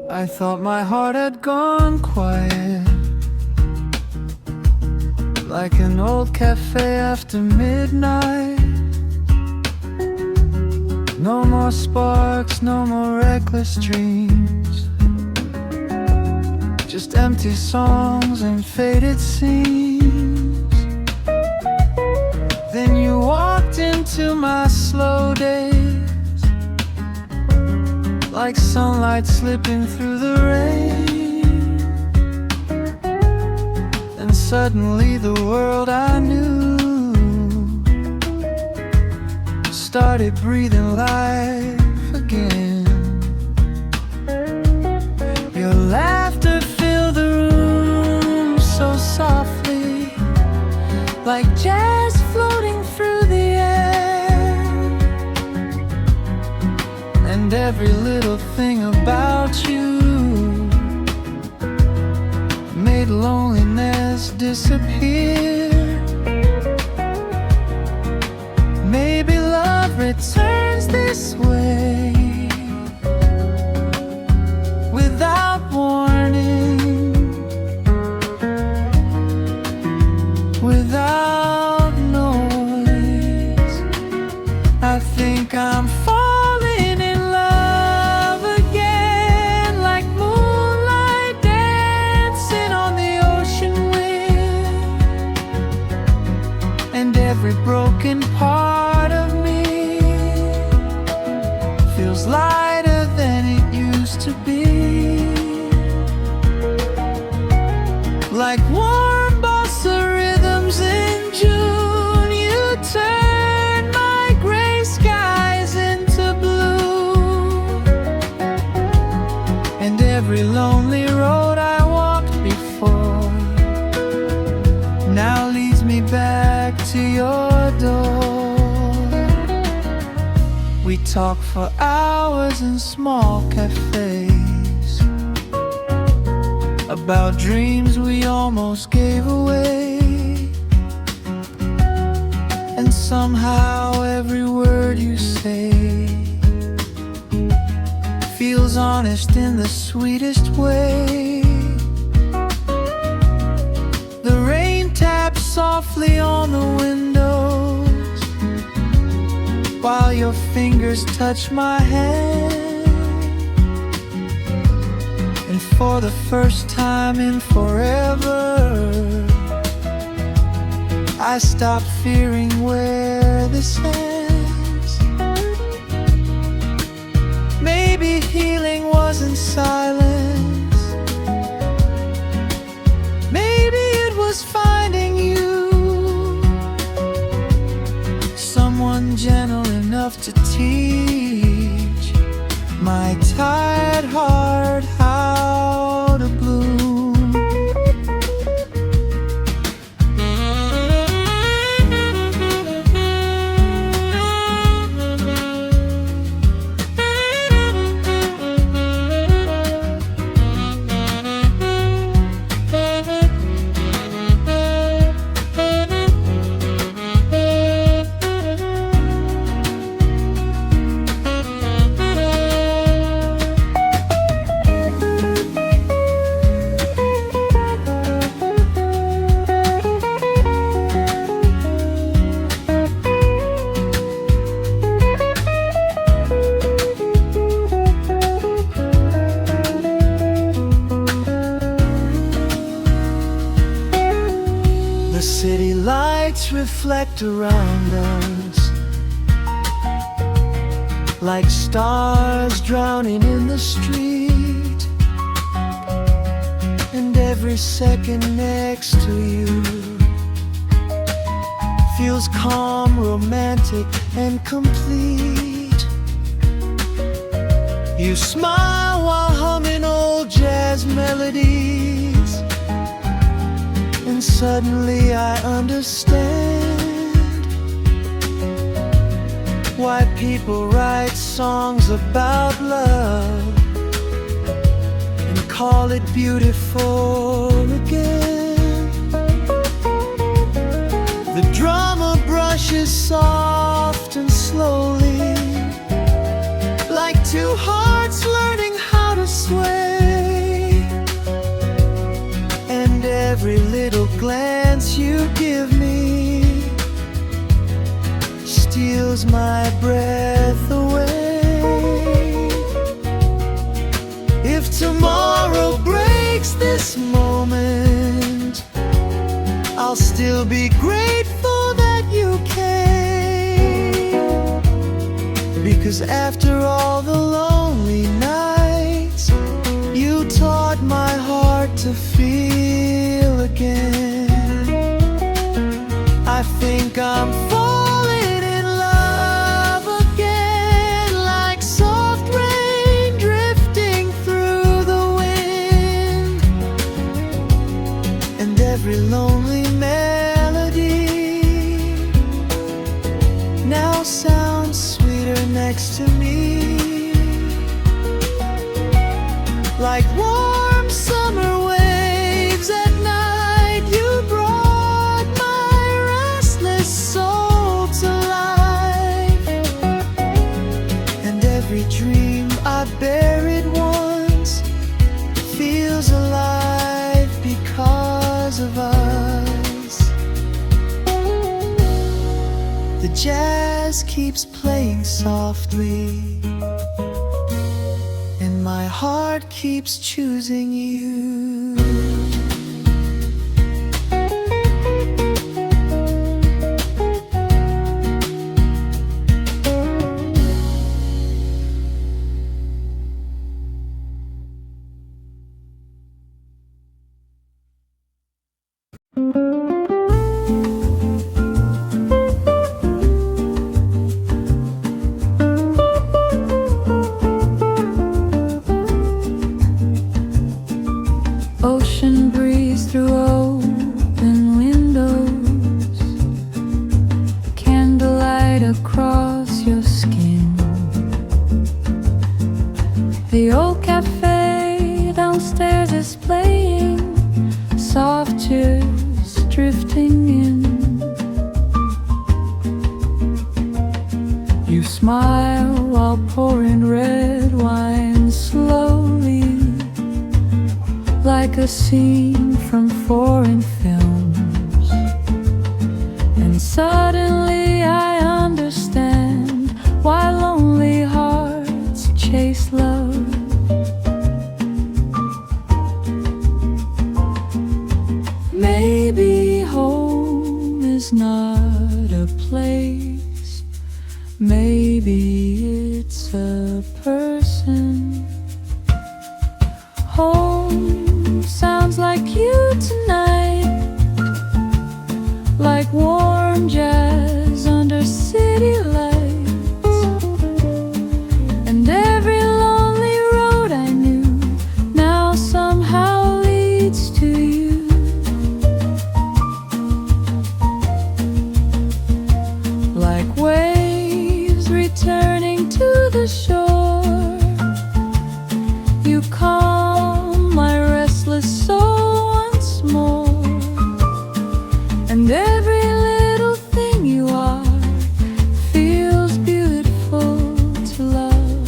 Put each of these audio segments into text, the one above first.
I thought my heart had gone quiet, like an old cafe after midnight. No more sparks, no more reckless dreams, just empty songs and faded scenes. Then you walked into my slow days, like sunlight slipping through the rain. And suddenly the world I knew started breathing life again. Your laughter filled the room so softly, like jazz floating through the air. And every little thing about you made loneliness disappear. Maybe love returns this way, without warning, without noise. I think I'm falling in love again, like moonlight dancing on the ocean wind. And every broken part of me feels lighter than it used to be. Like warm bossa rhythms in June, you turn my gray skies into blue. And every lonely road I walked before now leads me back to your door. We talk for hours in small cafes about dreams we almost gave away. And somehow every word you say feels honest in the sweetest way. The rain taps softly on the windows while your fingers touch my hand. And for the first time in forever, I stopped fearing where this ends. Maybe healing wasn't silence, maybe it was finding you, someone gentle enough to teach my tired heart how to bloom. The city lights reflect around us like stars drowning in the street. And every second next to you feels calm, romantic, and complete. You smile while humming old jazz melodies, and suddenly I understand why people write songs about love and call it beautiful again. The drummer brushes soft and slowly, like two hearts learning how to sway. And every little glance you give me steals my breath away. If tomorrow breaks this moment, I'll still be grateful that you came. Because after all the lonely nights, you taught my heart to feel again. I think I'm falling in love again, like soft rain drifting through the wind. And every lonely melody now sounds sweeter next to me, like warm summer waves at night. You brought my restless soul to life, and every dream I buried once feels alive because of us. The jazz keeps playing softly, and my heart keeps choosing you. Ocean breeze through open windows, candlelight across your skin. The old cafe downstairs is playing, soft tears drifting in. You smile while pouring red wine slowly, like a scene from foreign films. And suddenly I understand why lonely hearts chase love. Maybe home is not a place, maybe it's a person. Home sounds like you tonight, like warm jazz under city lights. And every lonely road I knew now somehow leads to you. Like waves returning to the shore, you calm my restless soul once more. And every little thing you are feels beautiful to love.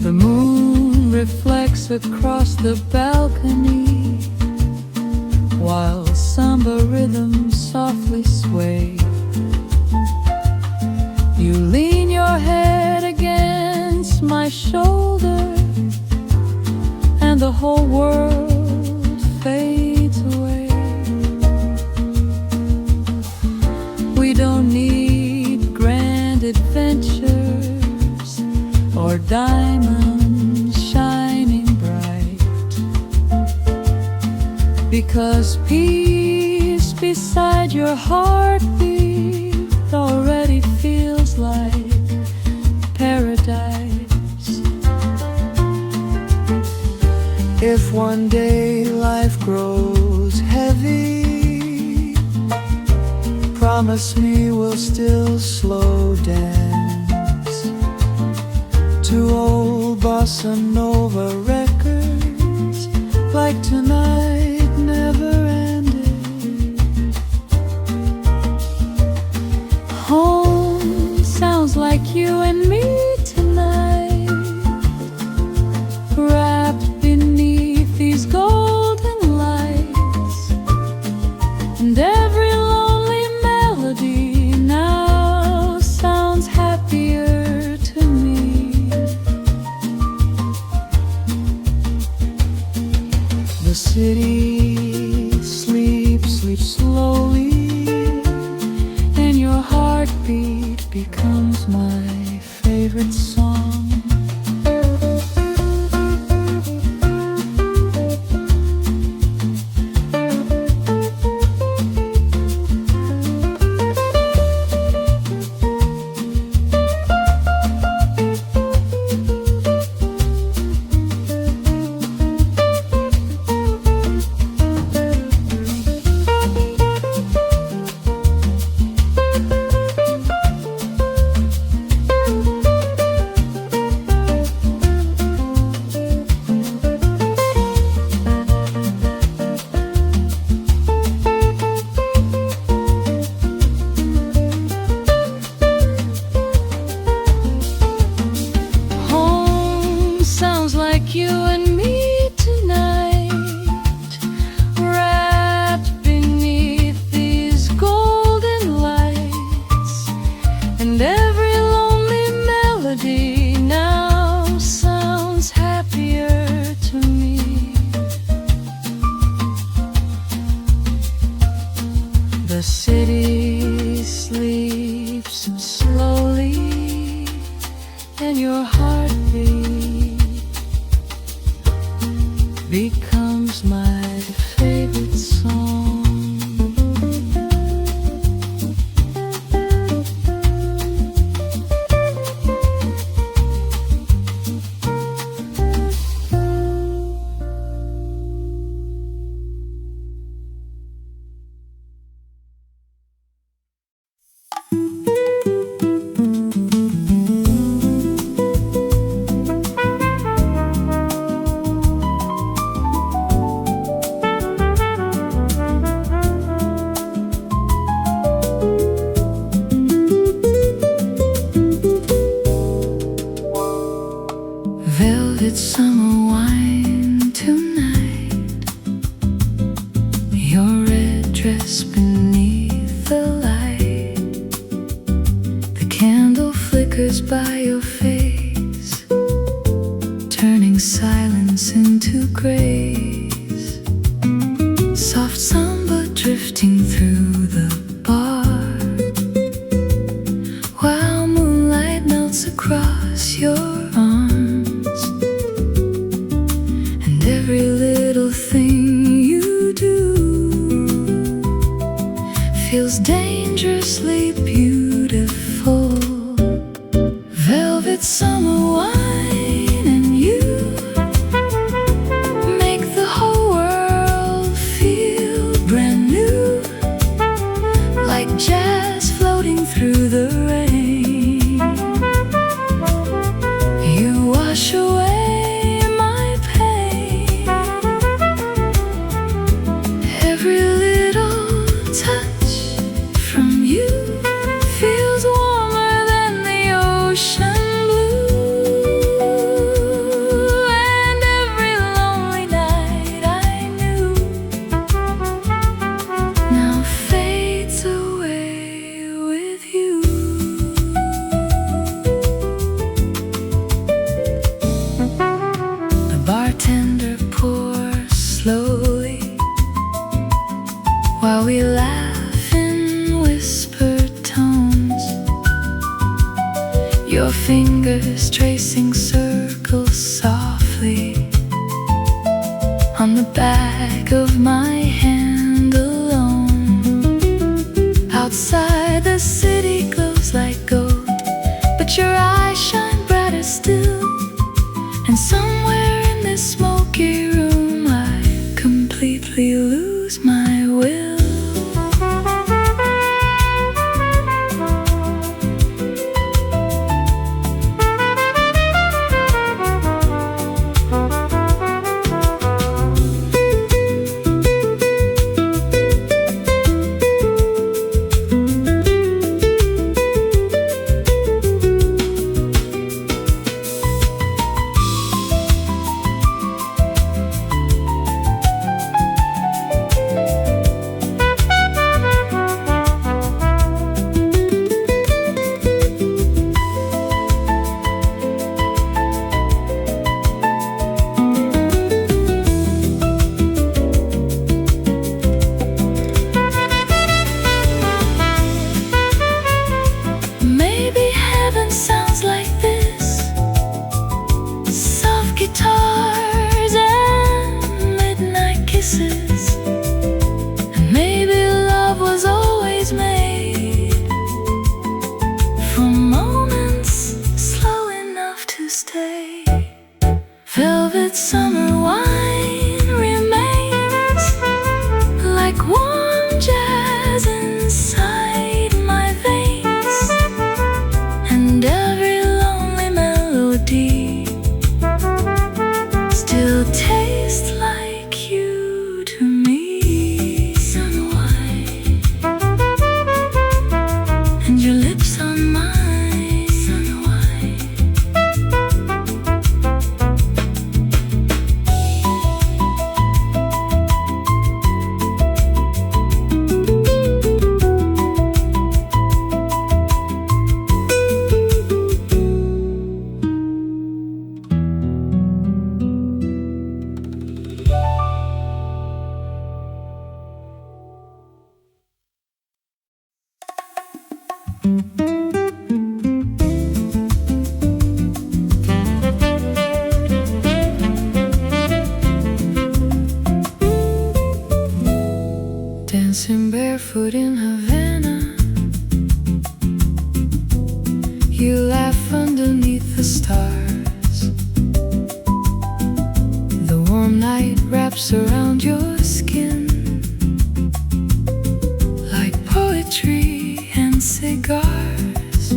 The moon reflects across the balcony, while samba rhythms softly sway. You lean your head against my shoulder, and the whole world fades away. We don't need grand adventures or diamonds shining bright, because peace beside your heartbeat already feels like paradise. If one day life grows heavy, promise me we'll still slow dance to old Bossa Nova records like tonight. The city sleeps slowly, and your heartbeat becomes my favorite song. You and me tonight, wrapped beneath these golden lights, and every lonely melody now sounds happier to me. The city sleeps slowly, and your heartbeat becomes my favorite song. Velvet summer wine tonight, your red dress beneath the light, the candle flickers by your face, turning silence into grace. Soft samba drifting through the bar, while moonlight melts across your arms, and every little thing you do feels dangerously beautiful. Velvet summer wine and you make the whole world feel brand new, like jazz floating through the rain. You wash away my pain. Every little touch from you feels warmer than the ocean blue, and every lonely night I knew now fades away with you. The bartender pours slowly, while we laugh in whispered tones, your fingers tracing circles softly on the back of my hand alone. Outside the city glows like gold, but your eyes shine brighter still, and somewhere in this smoky room I completely lose my will. Dancing barefoot in Havana, you laugh underneath the stars. The warm night wraps around your skin like poetry and cigars.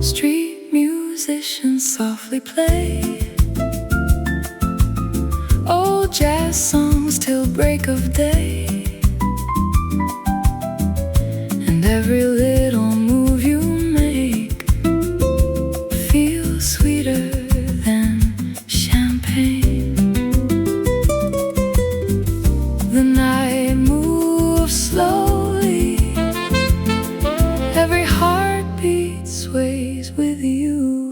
Street musicians softly play old jazz songs till break of day, and every little move you make feels sweeter than champagne. The night moves slowly, every heartbeat sways with you.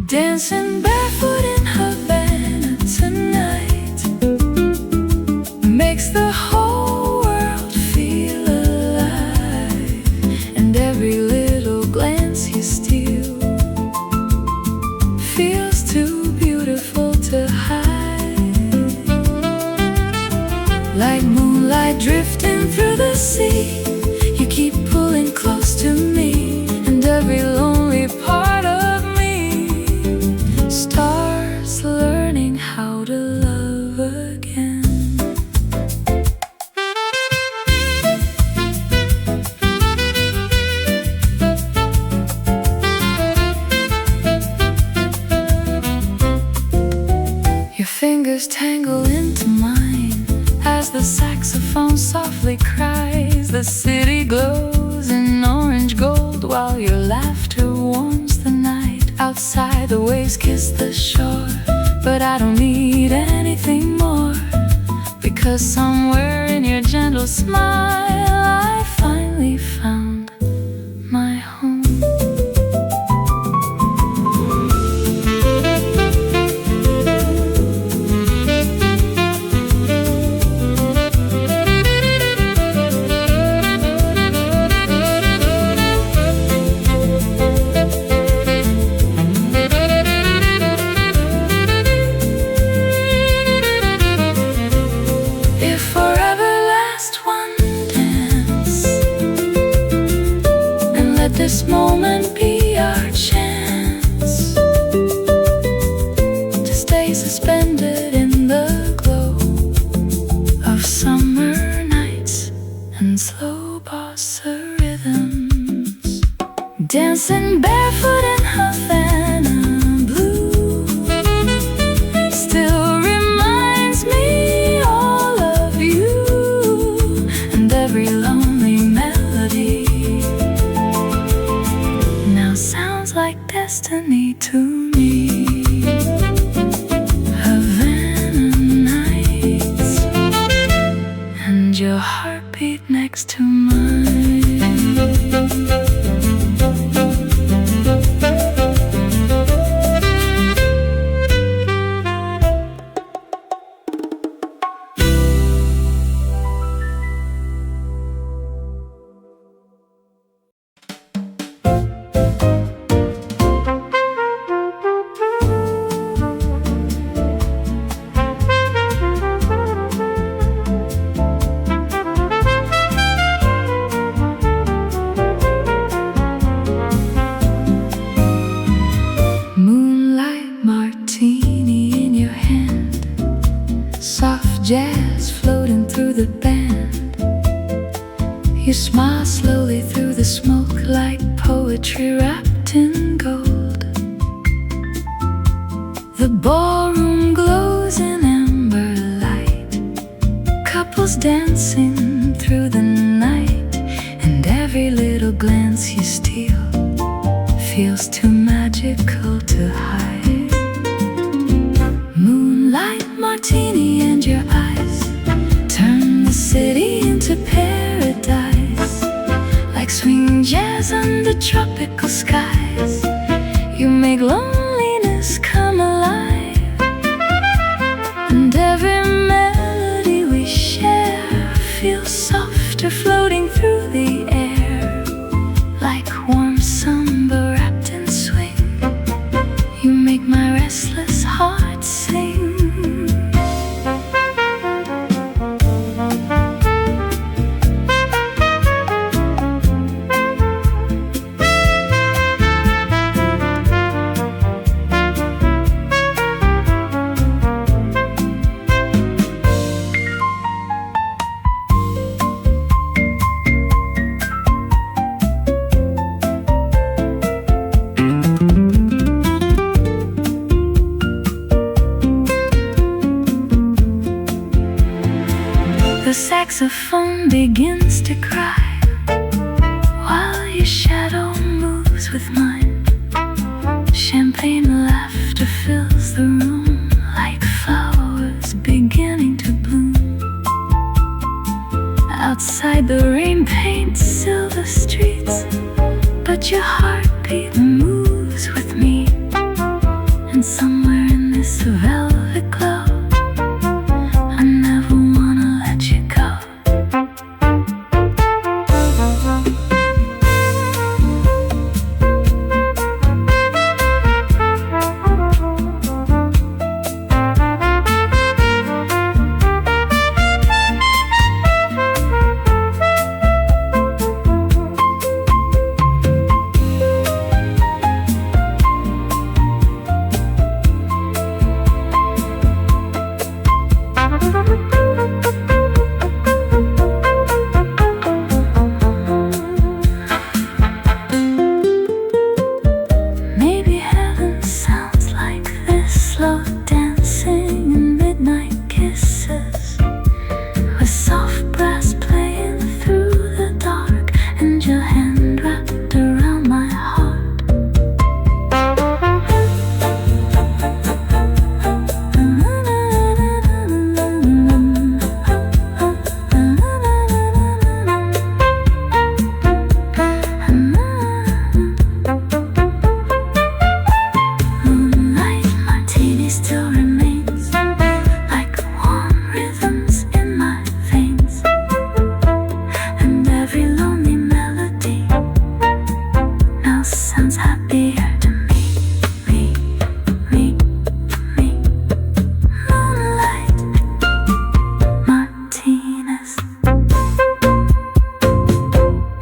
Dancing barefoot in Havana tonight makes the whole world feel alive, and every little glance you steal feels too beautiful to hide. Like moonlight drifting through the sea, you keep pulling close to me, and every lonely part of me starts learning how to love again. Your fingers tangle into mine as the saxophone softly cries. The city glows in orange gold while your laughter warms the night. Outside the waves kiss the shore, but I don't need anything more, because somewhere in your gentle smile I finally found my home. If forever last one dance, and let this moment be our chance to stay suspended in the glow of summer nights and slow bossa rhythms. Dancing barefoot in Havana blue still reminds me all of you, and every lonely melody now sounds like destiny to me. Havana nights, and your heartbeat next to mine. Moonlight martini in your hand, soft jazz floating through the band. You smile slowly through the smoke like poetry wrapped in gold. The ballroom glows in amber light, couples dancing through the night, and every little glance you steal feels too magical to hide. Moonlight martini and your eyes turn the city into paradise, like swing jazz under tropical skies. You make loneliness come alive, and every melody we share feels softer floating through the The saxophone begins to cry while your shadow moves with mine. Champagne laughter fills the room like flowers beginning to bloom. Outside the rain paints silver streets, but your heartbeat moves with me. And somewhere in this velvet glow, I never wanna let you go. Maybe heaven sounds like this, slow dancing and midnight kisses, with soft brass playing through the dark, and your hand wrapped around my heart. Moonlight martini still remains like warm rhythms in my veins, and every lonely melody now sounds happier to me, me, me, me. Moonlight martinis,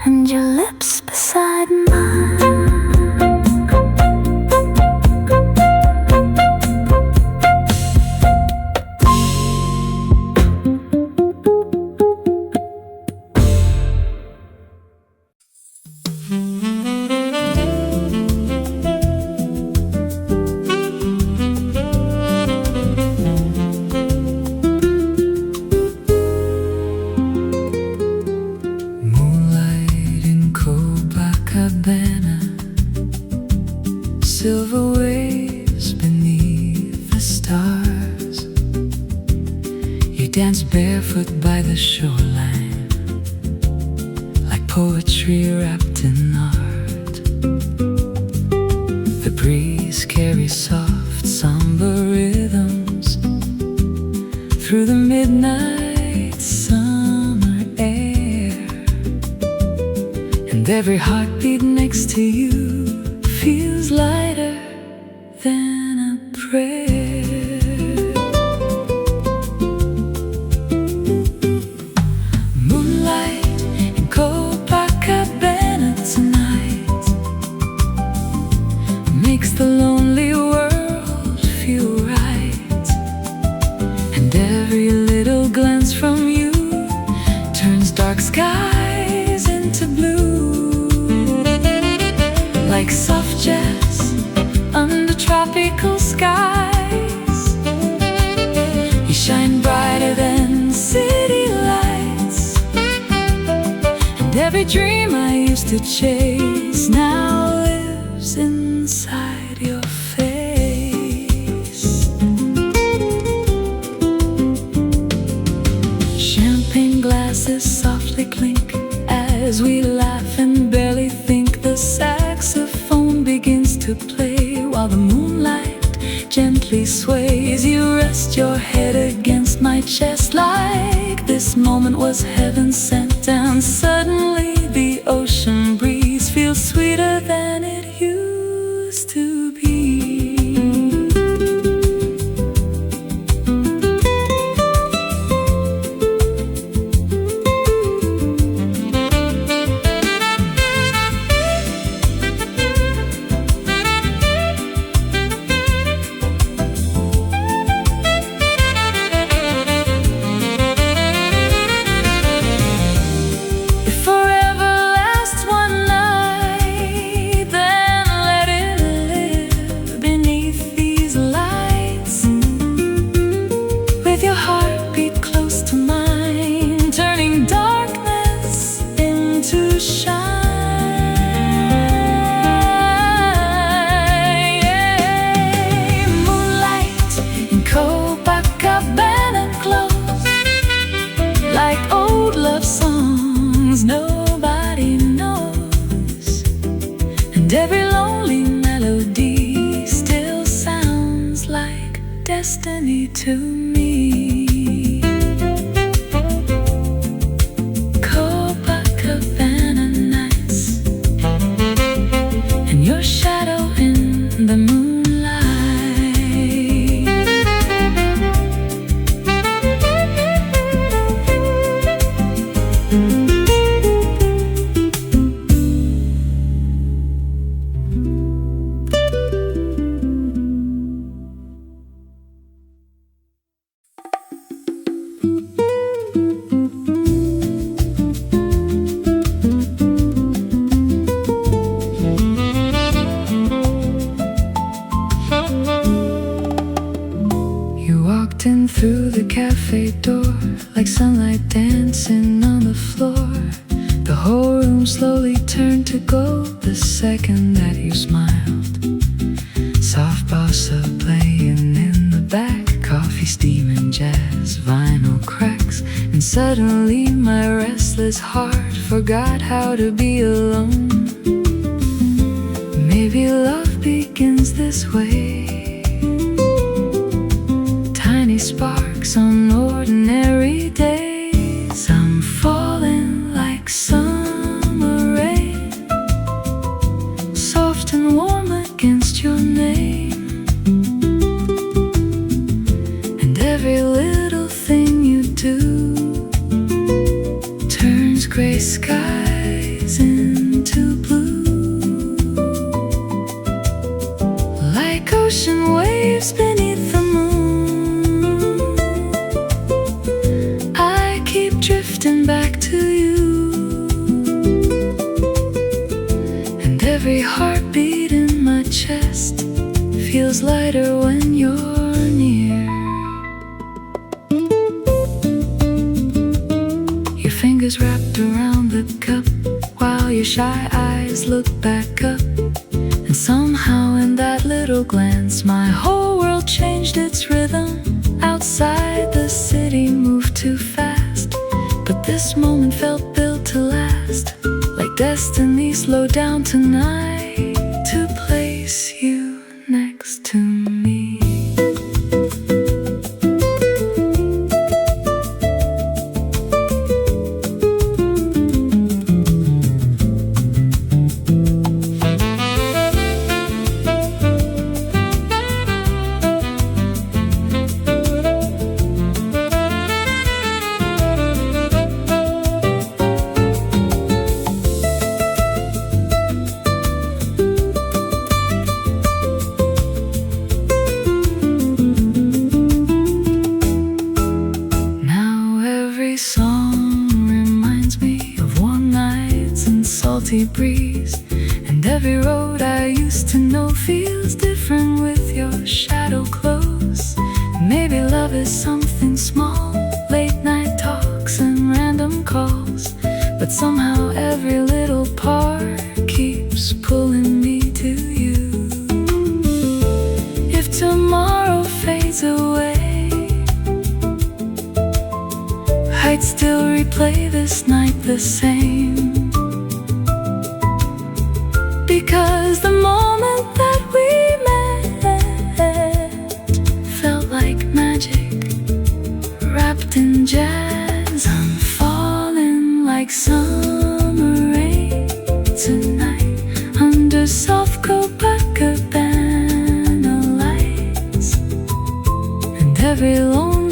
and your lips beside mine. Moonlight in Copacabana, silver waves beneath the stars. You dance barefoot by the shoreline, like poetry wrapped in art. The breeze carries soft, somber rhythms through the midnight summer air, and every heartbeat next to you feels lighter than a prayer. Moonlight in Copacabana tonight makes the lonely world feel right, and every little glance from you turns dark skies into blue, like soft jazz under tropical skies. You shine brighter than city lights, and every dream I used to chase now lives inside your face. Champagne glasses softly clink as we laugh and barely think. The saxophone begins to play while the moonlight gently sways. You rest your head against my chest like this moment was heaven sent, and suddenly the ocean breeze feels sweeter than it used to be. If forever lasts one night, to me. Copacabana nights and your shadow in the moonlight. In through the cafe door, like sunlight dancing on the floor. The whole room slowly turned to gold the second that you smiled. Soft bossa playing in the back, coffee steaming, jazz, vinyl cracks. And suddenly my restless heart forgot how to be alone. Maybe love begins this way. Sparks on ordinary days. I'm falling like summer rain, soft and warm against your name. And every little thing you do turns gray skies into blue, like ocean waves beneath the moon. Drifting back to you, and every heartbeat in my chest feels lighter when you're near. Your fingers wrapped around the cup while your shy eyes look back up. And somehow in that little glance my whole world changed its rhythm. Outside the city moved too fast, but this moment felt built to last, like destiny slowed down tonight to place you next to me. Breeze, and every road I used to know feels different with your shadow close. Maybe love is something small, late night talks and random calls, but somehow every little part keeps pulling me to you. If tomorrow fades away, I'd still replay this night the same. Because the moment that we met felt like magic, wrapped in jazz. I'm falling like summer rain tonight, under soft Copacabana lights. And every lonely